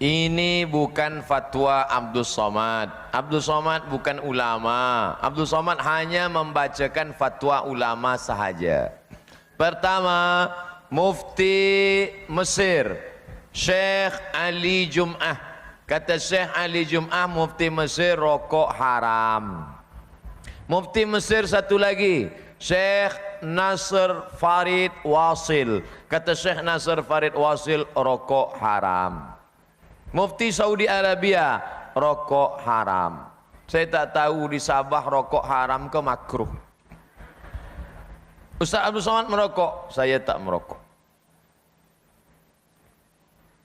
Ini bukan fatwa Abdul Somad. Abdul Somad bukan ulama. Abdul Somad hanya membacakan fatwa ulama sahaja. Pertama, Mufti Mesir Syekh Ali Jum'ah. Kata Syekh Ali Jum'ah, Mufti Mesir, rokok haram. Mufti Mesir satu lagi, Syekh Nasr Farid Wasil. Kata Syekh Nasr Farid Wasil, rokok haram. Mufti Saudi Arabia, rokok haram. Saya tak tahu di Sabah rokok haram ke makruh. Ustaz Abdul Somad merokok, saya tak merokok.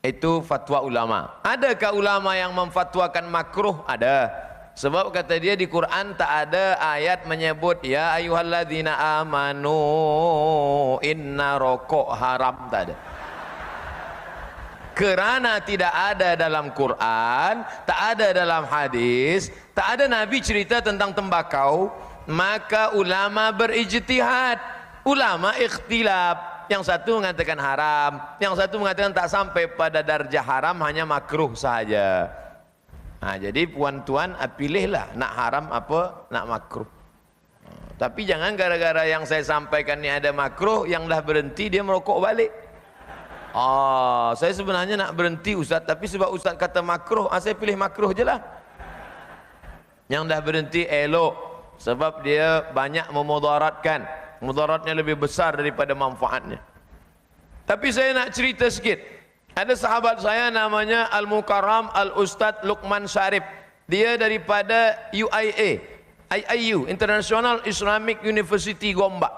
Itu fatwa ulama. Adakah ulama yang memfatwakan makruh? Ada. Sebab kata dia di Quran tak ada ayat menyebut ya ayyuhalladzina amanu inna rokok haram, tak ada. Kerana tidak ada dalam Quran, tak ada dalam hadis, tak ada Nabi cerita tentang tembakau, maka ulama berijtihad, ulama ikhtilaf. Yang satu mengatakan haram, yang satu mengatakan tak sampai pada darjah haram, hanya makruh sahaja. Nah, jadi puan-tuan pilihlah nak haram apa nak makruh. Tapi jangan gara-gara yang saya sampaikan ni ada makruh, yang dah berhenti dia merokok balik. Saya sebenarnya nak berhenti Ustaz, tapi sebab Ustaz kata makruh, saya pilih makruh je lah. Yang dah berhenti elok, sebab dia banyak memudaratkan, mudaratnya lebih besar daripada manfaatnya. Tapi saya nak cerita sikit. Ada sahabat saya namanya Al-Mukarram Al-Ustadz Luqman Syarif. Dia daripada UIA, IIU, International Islamic University Gombak.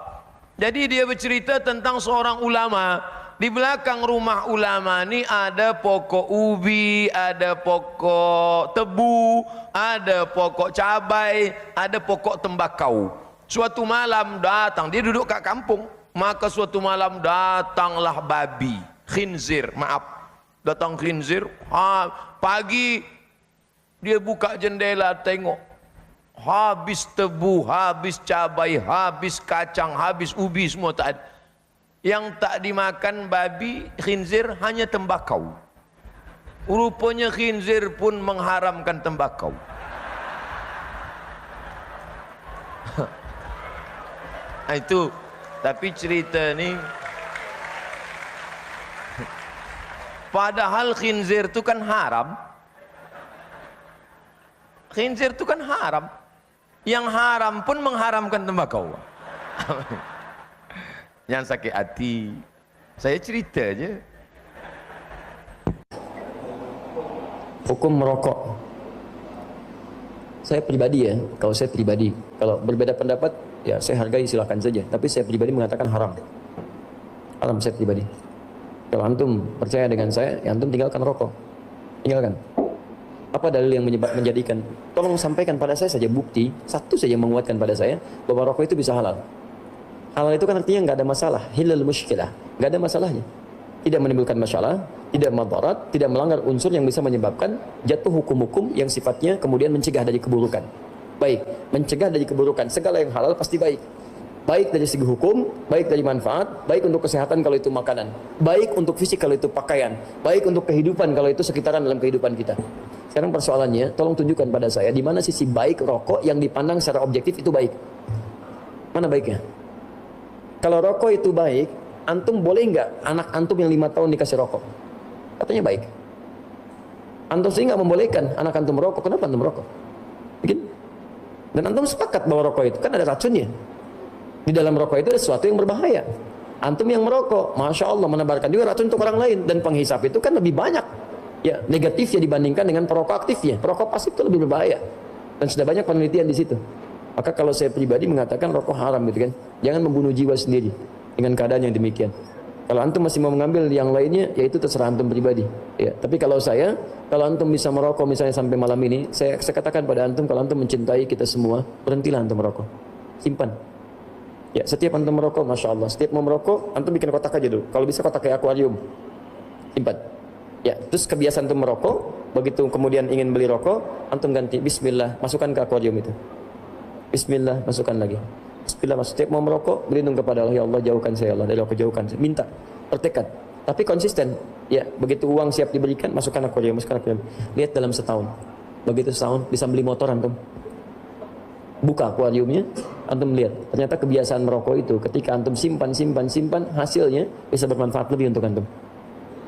Jadi dia bercerita tentang seorang ulama. Di belakang rumah ulama ni ada pokok ubi, ada pokok tebu, ada pokok cabai, ada pokok tembakau. Suatu malam datang, dia duduk kat kampung, maka suatu malam datanglah babi, khinzir, datang khinzir. Pagi dia buka jendela tengok, habis tebu, habis cabai, habis kacang, habis ubi, semua tak ada. Yang tak dimakan babi khinzir hanya tembakau. Rupanya khinzir pun mengharamkan tembakau. Itu, tapi cerita ni, padahal khinzir itu kan haram. Khinzir itu kan haram. Yang haram pun mengharamkan tembakau. Yang sakit hati, saya cerita je. Hukum merokok. Saya pribadi kalau saya pribadi, kalau berbeda pendapat, ya saya hargai, silakan saja. Tapi saya pribadi mengatakan haram. Haram saya pribadi. Kalau antum percaya dengan saya, ya antum tinggalkan rokok. Tinggalkan. Apa dalil yang menjadikan? Tolong sampaikan pada saya saja bukti, satu saja yang menguatkan pada saya bahwa rokok itu bisa halal. Halal itu kan artinya nggak ada masalah, hilal muskilah, nggak ada masalahnya, tidak menimbulkan masalah, tidak madarat, tidak melanggar unsur yang bisa menyebabkan jatuh hukum-hukum yang sifatnya kemudian mencegah dari keburukan. Baik, mencegah dari keburukan, segala yang halal pasti baik. Baik dari segi hukum, baik dari manfaat, baik untuk kesehatan kalau itu makanan, baik untuk fisik kalau itu pakaian, baik untuk kehidupan kalau itu sekitaran dalam kehidupan kita. Sekarang persoalannya, tolong tunjukkan pada saya di mana sisi baik rokok yang dipandang secara objektif itu baik. Mana baiknya? Kalau rokok itu baik, antum boleh nggak anak antum yang 5 tahun dikasih rokok? Katanya baik. Antum sih nggak membolehkan anak antum merokok. Kenapa antum merokok? Bikin. Dan antum sepakat bahwa rokok itu kan ada racunnya. Di dalam rokok itu ada sesuatu yang berbahaya. Antum yang merokok, masya Allah, menebarkan juga racun untuk orang lain. Dan penghisap itu kan lebih banyak ya negatifnya dibandingkan dengan perokok aktifnya. Perokok pasif itu lebih berbahaya. Dan sudah banyak penelitian di situ. Maka kalau saya pribadi mengatakan rokok haram gitu kan, jangan membunuh jiwa sendiri dengan keadaan yang demikian. Kalau antum masih mau mengambil yang lainnya, ya itu terserah antum pribadi. Ya, tapi kalau antum bisa merokok misalnya sampai malam ini, saya katakan pada antum, kalau antum mencintai kita semua, berhentilah antum merokok, simpan. Ya, setiap antum merokok, masya Allah, setiap mau merokok, antum bikin kotak aja dulu. Kalau bisa kotak kayak akuarium, simpan. Ya, terus kebiasaan antum merokok, begitu kemudian ingin beli rokok, antum ganti Bismillah, masukkan ke akuarium itu. Bismillah, masukkan lagi. Bismillah, setiap mau merokok, berlindung kepada Allah. Ya Allah, jauhkan saya Allah dari rokok, jauhkan saya. Minta, bertekad. Tapi konsisten. Ya, begitu uang siap diberikan, masukkan akuarium, masukkan akuarium. Lihat dalam setahun. Begitu setahun bisa beli motor antum. Buka akuariumnya, antum lihat. Ternyata kebiasaan merokok itu ketika antum simpan, hasilnya bisa bermanfaat lebih untuk antum.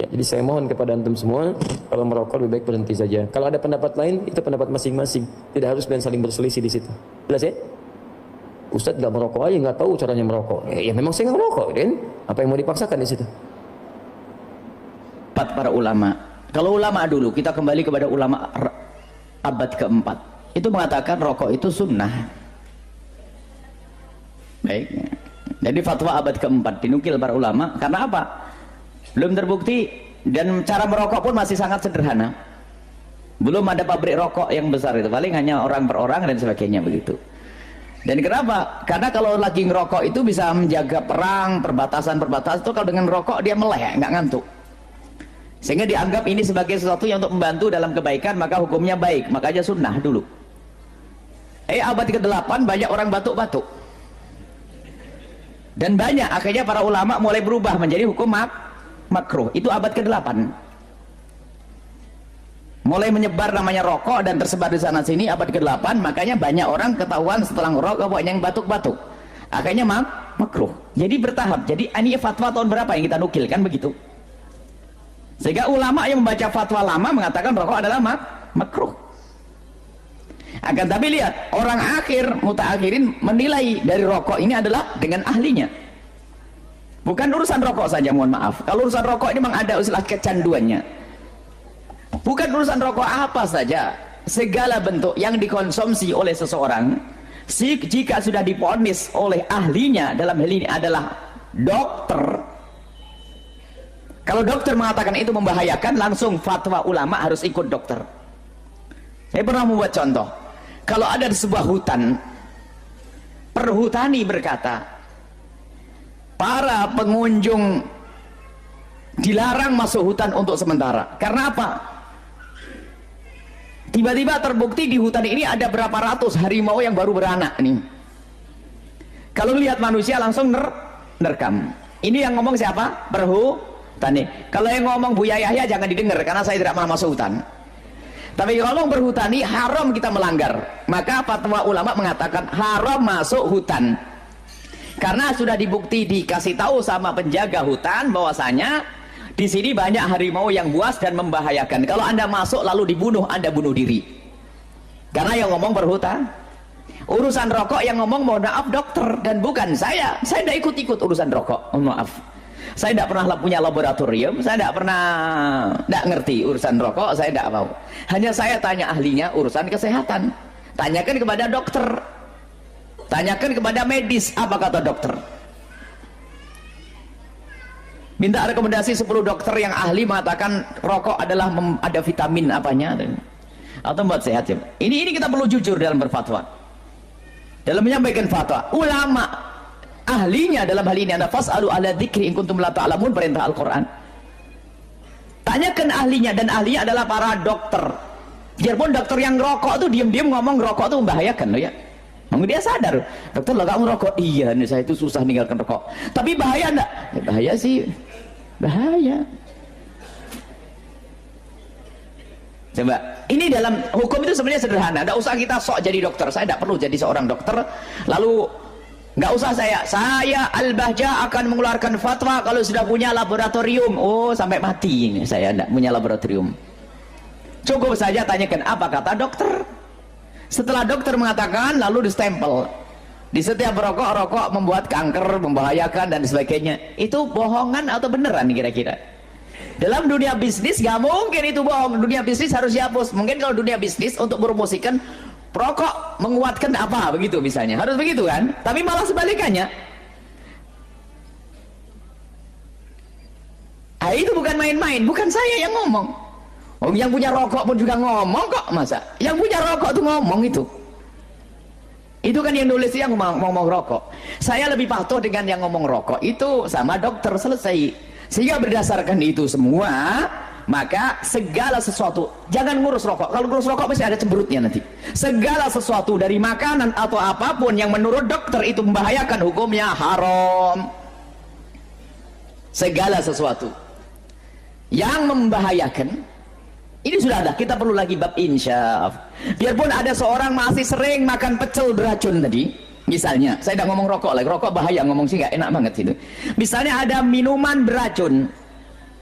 Ya, jadi saya mohon kepada antum semua, kalau merokok lebih baik berhenti saja. Kalau ada pendapat lain, itu pendapat masing-masing. Tidak harus dan saling berselisih di situ. Jelas ya? Ustadz nggak merokok aja, nggak tahu caranya merokok. Ya memang saya nggak merokok, kan? Apa yang mau dipaksakan di situ? Para ulama. Kalau ulama dulu, kita kembali kepada ulama abad keempat. Itu mengatakan rokok itu sunnah. Baik. Jadi fatwa abad keempat dinukil para ulama. Karena apa? Belum terbukti, dan cara merokok pun masih sangat sederhana. Belum ada pabrik rokok yang besar itu. Paling hanya orang per orang dan sebagainya begitu. Dan kenapa? Karena kalau lagi ngerokok itu bisa menjaga perang, perbatasan-perbatasan itu. Kalau dengan rokok dia melek, nggak ngantuk. Sehingga dianggap ini sebagai sesuatu yang untuk membantu dalam kebaikan, maka hukumnya baik. Makanya sunnah dulu. Abad ke-8 banyak orang batuk-batuk. Dan banyak, akhirnya para ulama mulai berubah menjadi hukum makruh. Itu abad ke-8. Mulai menyebar namanya rokok dan tersebar di sana sini abad ke-8, makanya banyak orang ketahuan setelah ngerokok banyak yang batuk-batuk. Akhirnya makruh. Jadi bertahap. Jadi ini fatwa tahun berapa yang kita nukil kan begitu. Sehingga ulama yang membaca fatwa lama mengatakan rokok adalah makruh. Akan tapi lihat, orang akhir mutaakhirin menilai dari rokok ini adalah dengan ahlinya. Bukan urusan rokok saja, mohon maaf. Kalau urusan rokok ini memang ada istilah kecanduannya. Bukan urusan rokok apa saja, segala bentuk yang dikonsumsi oleh seseorang, jika sudah diponis oleh ahlinya, dalam hal ini adalah dokter. Kalau dokter mengatakan itu membahayakan, langsung fatwa ulama harus ikut dokter. Saya pernah membuat contoh. Kalau ada di sebuah hutan, perhutani berkata, para pengunjung dilarang masuk hutan untuk sementara. Karena apa? Tiba-tiba terbukti di hutan ini ada berapa ratus harimau yang baru beranak nih. Kalau lihat manusia langsung nerekam. Ini yang ngomong siapa? Perhutani. Kalau yang ngomong Buya Yahya jangan didengar karena saya tidak mau masuk hutan. Tapi kalau berhutani haram kita melanggar. Maka fatwa ulama mengatakan haram masuk hutan. Karena sudah dibukti dikasih tahu sama penjaga hutan bahwasanya di sini banyak harimau yang buas dan membahayakan. Kalau Anda masuk lalu dibunuh, Anda bunuh diri. Karena yang ngomong berhutan. Urusan rokok yang ngomong mohon maaf dokter dan bukan saya. Saya tidak ikut-ikut urusan rokok. Mohon maaf. Saya tidak pernah punya laboratorium, saya tidak ngerti urusan rokok, saya tidak mau. Hanya saya tanya ahlinya urusan kesehatan. Tanyakan kepada dokter. Tanyakan kepada medis, apa kata dokter. Minta rekomendasi 10 dokter yang ahli mengatakan rokok adalah ada vitamin apanya atau buat sehat ya. Ini kita perlu jujur dalam berfatwa. Dalam menyampaikan fatwa, ulama ahlinya dalam hal ini anda fas'alu ala dzikri in kuntum la ta'lamun, perintah Al-Qur'an. Tanyakan ahlinya, dan ahlinya adalah para dokter. Biarpun dokter yang rokok tuh diam-diam ngomong rokok tuh membahayakan loh ya. Memang dia sadar, dokter lah kamu rokok. Iya nih saya itu susah meninggalkan rokok. Tapi bahaya enggak? Ya, bahaya sih. Bahaya. Coba, ini dalam hukum itu sebenarnya sederhana. Tidak usah kita sok jadi dokter. Saya tidak perlu jadi seorang dokter. Lalu nggak usah saya Al-Bahja akan mengeluarkan fatwa kalau sudah punya laboratorium. Oh sampai mati ini saya tidak punya laboratorium. Cukup saja tanyakan apa kata dokter. Setelah dokter mengatakan lalu distempel di setiap rokok membuat kanker, membahayakan dan sebagainya. Itu bohongan atau beneran kira-kira? Dalam dunia bisnis gak mungkin itu bohong. Dunia bisnis harus dihapus. Mungkin kalau dunia bisnis untuk mempromosikan rokok menguatkan apa begitu misalnya, harus begitu kan? Tapi malah sebalikannya. Itu bukan main-main, bukan saya yang ngomong. Oh, yang punya rokok pun juga ngomong kok, masa? Yang punya rokok tuh ngomong itu. Itu kan yang nulis yang ngomong rokok. Saya lebih patuh dengan yang ngomong rokok itu sama dokter, selesai. Sehingga berdasarkan itu semua, maka segala sesuatu, jangan ngurus rokok. Kalau ngurus rokok pasti ada cemberutnya nanti. Segala sesuatu dari makanan atau apapun yang menurut dokter itu membahayakan, hukumnya haram. Segala sesuatu yang membahayakan. Ini sudah ada, kita perlu lagi bab insyaf. Biarpun ada seorang masih sering makan pecel beracun tadi, misalnya, saya tidak ngomong rokok lagi, rokok bahaya, ngomong sih nggak enak banget itu. Misalnya ada minuman beracun,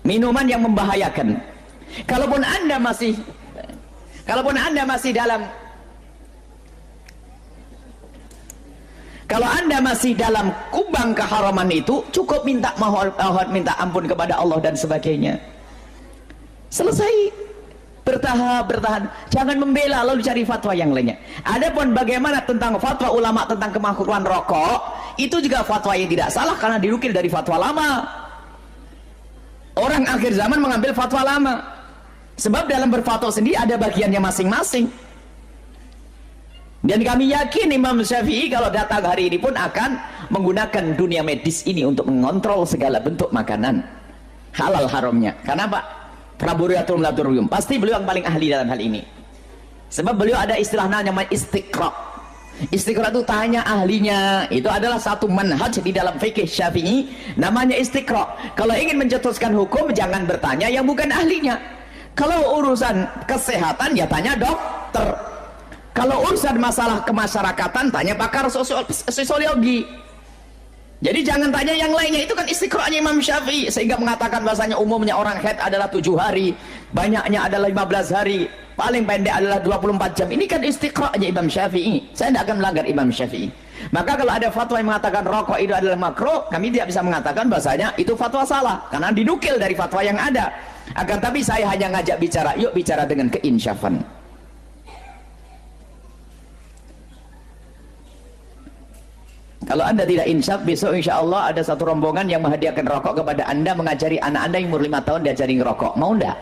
minuman yang membahayakan. Kalaupun anda masih dalam kubang keharaman itu, cukup minta mohon, minta ampun kepada Allah dan sebagainya. Selesai. Bertahan, jangan membela lalu cari fatwa yang lainnya. Adapun bagaimana tentang fatwa ulama tentang kemakruhan rokok, itu juga fatwa yang tidak salah karena dinukil dari fatwa lama. Orang akhir zaman mengambil fatwa lama, sebab dalam berfatwa sendiri ada bagiannya masing-masing. Dan kami yakin Imam Syafi'i kalau datang hari ini pun akan menggunakan dunia medis ini untuk mengontrol segala bentuk makanan halal haramnya. Karena Pak Laboratorium, pasti beliau yang paling ahli dalam hal ini. Sebab beliau ada istilah namanya istiqra. Istiqra itu tanya ahlinya. Itu adalah satu manhaj di dalam fikih Syafi'i, namanya istiqra. Kalau ingin mencetuskan hukum, jangan bertanya yang bukan ahlinya. Kalau urusan kesehatan, ya tanya dokter. Kalau urusan masalah kemasyarakatan, tanya pakar sosiologi. Jadi jangan tanya yang lainnya, itu kan istiqra'nya Imam Syafi'i, sehingga mengatakan bahasanya umumnya orang haid adalah 7 hari, banyaknya adalah 15 hari, paling pendek adalah 24 jam. Ini kan istiqra'nya Imam Syafi'i. Saya tidak akan melanggar Imam Syafi'i. Maka kalau ada fatwa yang mengatakan rokok itu adalah makruh, kami tidak bisa mengatakan bahasanya itu fatwa salah, karena dinukil dari fatwa yang ada. Akan tapi saya hanya ngajak bicara, yuk bicara dengan keinsyafan. Kalau anda tidak insyaf, besok insya Allah ada satu rombongan yang menghadiahkan rokok kepada anda, mengajari anak anda yang umur 5 tahun diajari ngerokok. Mau enggak?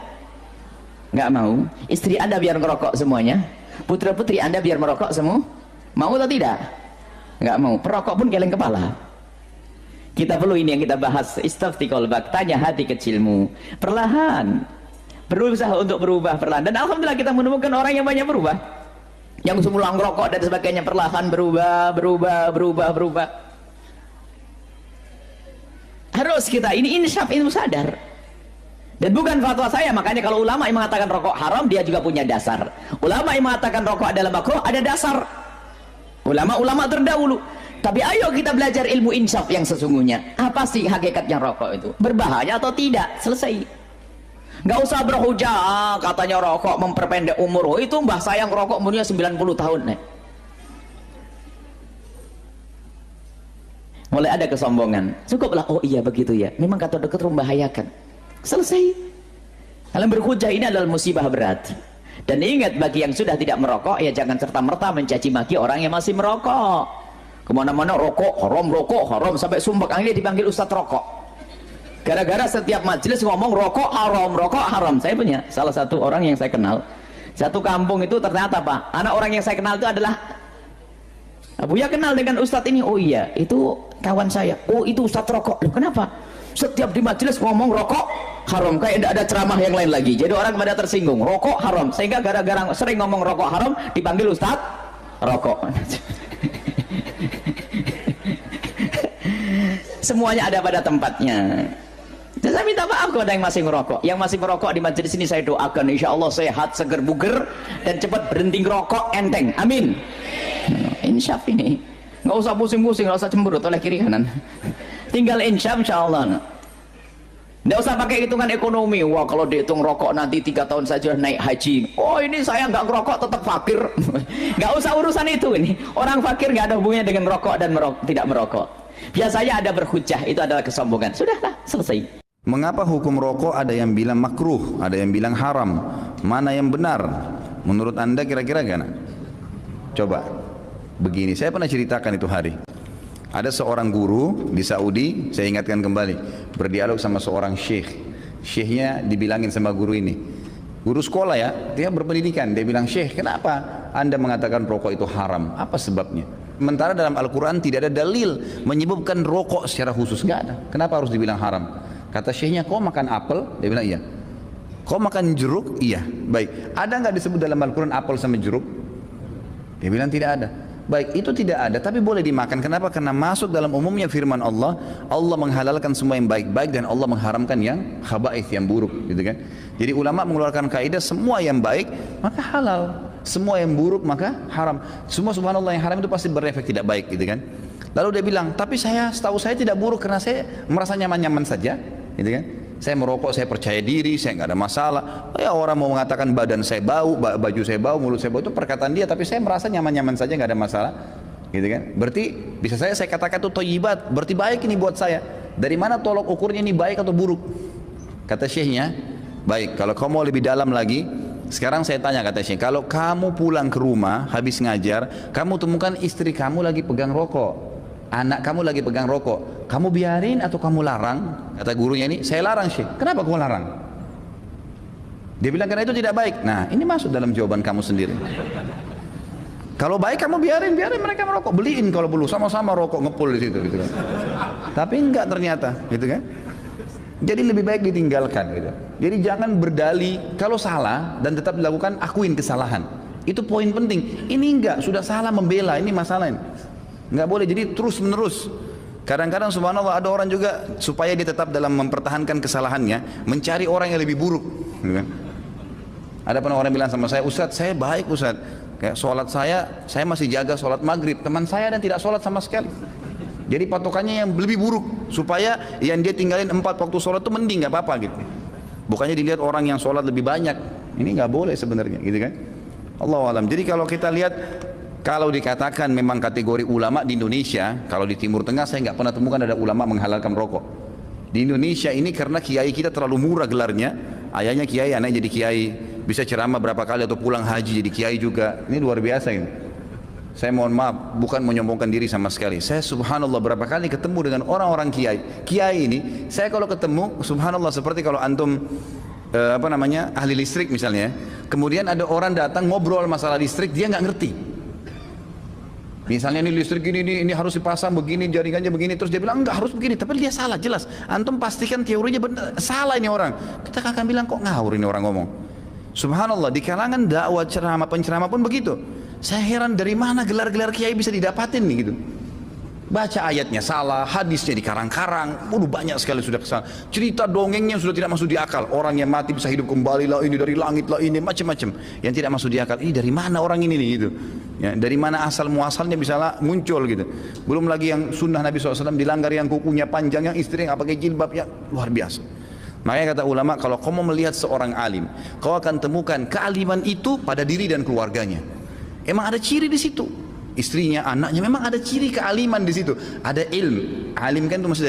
Enggak mau. Istri anda biar ngerokok semuanya, putra putri anda biar merokok semua. Mau atau tidak? Enggak mau. Perokok pun geleng kepala. Kita perlu ini yang kita bahas. Istafti qalbak, tanya hati kecilmu. Perlahan berusaha untuk berubah perlahan. Dan alhamdulillah kita menemukan orang yang banyak berubah. Yang semula ngerokok dan sebagainya perlahan berubah. Harus kita ini insyaf, itu sadar. Dan bukan fatwa saya, makanya kalau ulama yang mengatakan rokok haram, dia juga punya dasar. Ulama yang mengatakan rokok adalah makruh, ada dasar. Ulama-ulama terdahulu. Tapi ayo kita belajar ilmu insyaf yang sesungguhnya. Apa sih hakikatnya rokok itu? Berbahaya atau tidak? Selesai. Nggak usah berhujah, katanya rokok memperpendek umur. Oh, itu mbah saya ngerokok umurnya 90 tahun. Mulai ada kesombongan. Cukuplah, oh iya begitu ya. Memang kata dokter membahayakan. Selesai. Dalam berhujah ini adalah musibah berat. Dan ingat, bagi yang sudah tidak merokok, ya jangan serta-merta mencaci maki orang yang masih merokok. Kemana-mana rokok haram, sampai sumpah ini dipanggil ustadz rokok. Gara-gara setiap majelis ngomong rokok haram. Saya punya salah satu orang yang saya kenal, satu kampung itu ternyata Pak, anak orang yang saya kenal itu adalah Buya kenal dengan ustadz ini. Oh iya, itu kawan saya. Oh itu ustadz rokok. Loh, kenapa? Setiap di majelis ngomong rokok haram, kayak tidak ada ceramah yang lain lagi. Jadi orang pada tersinggung, rokok haram. Sehingga gara-gara sering ngomong rokok haram, dipanggil ustadz rokok. Semuanya ada pada tempatnya. Dan saya minta maaf kepada yang masih ngerokok. Yang masih merokok di majelis ini saya doakan insya Allah sehat, seger, buger, dan cepat berhenti ngerokok enteng. Amin. Insyaf ini. Nggak usah pusing-pusing, nggak usah cemberut oleh kiri kanan. Tinggal insyaf insya Allah. Nggak usah pakai hitungan ekonomi. Wah kalau dihitung rokok nanti 3 tahun saja naik haji. Oh ini saya nggak ngerokok tetap fakir. Nggak usah urusan itu ini. Orang fakir nggak ada hubungannya dengan rokok dan tidak merokok. Biasanya ada berhujah, itu adalah kesombongan. Sudahlah, selesai. Mengapa hukum rokok ada yang bilang makruh, ada yang bilang haram? Mana yang benar? Menurut anda kira-kira gimana? Coba, begini, saya pernah ceritakan itu hari. Ada seorang guru di Saudi, saya ingatkan kembali, berdialog sama seorang syekh. Syekhnya dibilangin sama guru ini. Guru sekolah ya, dia berpendidikan. Dia bilang, syekh kenapa anda mengatakan rokok itu haram? Apa sebabnya? Sementara dalam Al-Quran tidak ada dalil menyebabkan rokok secara khusus, nggak ada. Kenapa harus dibilang haram? Kata syekhnya, kau makan apel? Dia bilang iya. Kau makan jeruk? Iya. Baik. Ada nggak disebut dalam Al-Quran apel sama jeruk? Dia bilang tidak ada. Baik, itu tidak ada, tapi boleh dimakan. Kenapa? Karena masuk dalam umumnya firman Allah, Allah menghalalkan semua yang baik-baik dan Allah mengharamkan yang khaba'ith, yang buruk, gitu kan. Jadi ulama mengeluarkan kaidah semua yang baik maka halal, semua yang buruk maka haram. Semua subhanallah yang haram itu pasti berefek tidak baik, gitu kan. Lalu dia bilang, tapi setahu saya tidak buruk karena saya merasa nyaman-nyaman saja, gitu kan. Saya merokok, saya percaya diri, saya nggak ada masalah. Ya orang mau mengatakan badan saya bau, baju saya bau, mulut saya bau, itu perkataan dia. Tapi saya merasa nyaman-nyaman saja, nggak ada masalah, gitu kan. Berarti bisa saya katakan itu thayyibat, berarti baik ini buat saya. Dari mana tolok ukurnya ini baik atau buruk? Kata syekhnya, baik. Kalau kamu mau lebih dalam lagi, sekarang saya tanya, kata syekh, kalau kamu pulang ke rumah habis ngajar, kamu temukan istri kamu lagi pegang rokok, anak kamu lagi pegang rokok, kamu biarin atau kamu larang? Kata gurunya ini, saya larang syekh. Kenapa kamu larang? Dia bilang karena itu tidak baik. Nah, ini masuk dalam jawaban kamu sendiri. Kalau baik kamu biarin mereka merokok, beliin kalau perlu, sama-sama rokok ngepul di situ, gitu kan. Tapi enggak ternyata, gitu kan. Jadi lebih baik ditinggalkan, gitu. Jadi jangan berdalih kalau salah dan tetap dilakukan, akuin kesalahan. Itu poin penting. Ini enggak, sudah salah membela, ini masalah ini. Enggak boleh, jadi terus menerus. Kadang-kadang subhanallah ada orang juga supaya dia tetap dalam mempertahankan kesalahannya, mencari orang yang lebih buruk, gitu kan? Ada pernah orang bilang sama saya, Ustadz saya baik Ustadz, kayak sholat saya masih jaga sholat maghrib, teman saya dan tidak sholat sama sekali. Jadi patokannya yang lebih buruk, supaya yang dia tinggalin 4 waktu sholat itu mending, nggak apa-apa gitu. Bukannya dilihat orang yang sholat lebih banyak, ini nggak boleh sebenarnya, gitu kan? Allahu alam. Jadi kalau kita lihat, kalau dikatakan memang kategori ulama di Indonesia, kalau di Timur Tengah saya nggak pernah temukan ada ulama menghalalkan rokok. Di Indonesia ini karena kiai kita terlalu murah gelarnya, ayahnya kiai, anaknya jadi kiai, bisa ceramah berapa kali atau pulang haji jadi kiai juga. Ini luar biasa ini. Saya mohon maaf, bukan menyombongkan diri sama sekali. Saya subhanallah berapa kali ketemu dengan orang-orang kiai. Kiai ini, saya kalau ketemu subhanallah seperti kalau antum ahli listrik misalnya, kemudian ada orang datang ngobrol masalah listrik, dia nggak ngerti. Misalnya ini listrik ini harus dipasang begini, jaringannya begini, terus dia bilang enggak harus begini, tapi dia salah jelas. Antum pastikan teorinya benar, salah ini orang. Kita akan bilang kok ngawur ini orang ngomong. Subhanallah, di kalangan dakwah penceramah pun begitu. Saya heran dari mana gelar-gelar kiai bisa didapatin nih gitu. Baca ayatnya salah, hadisnya dikarang-karang, banyak sekali sudah kesalahan. Cerita dongengnya sudah tidak masuk di akal. Orang yang mati bisa hidup kembali lah, ini dari langit lah, ini macam-macam. Yang tidak masuk di akal, ini dari mana orang ini nih gitu. Ya, dari mana asal muasalnya bisa muncul gitu. Belum lagi yang sunnah Nabi SAW dilanggar, yang kukunya panjang, yang istri yang pakai jilbab, ya luar biasa. Makanya kata ulama, kalau kamu melihat seorang alim, kau akan temukan kealiman itu pada diri dan keluarganya. Emang ada ciri di situ. Istrinya, anaknya, memang ada ciri kealiman di situ. Ada ilmu. Alim kan itu maksud dari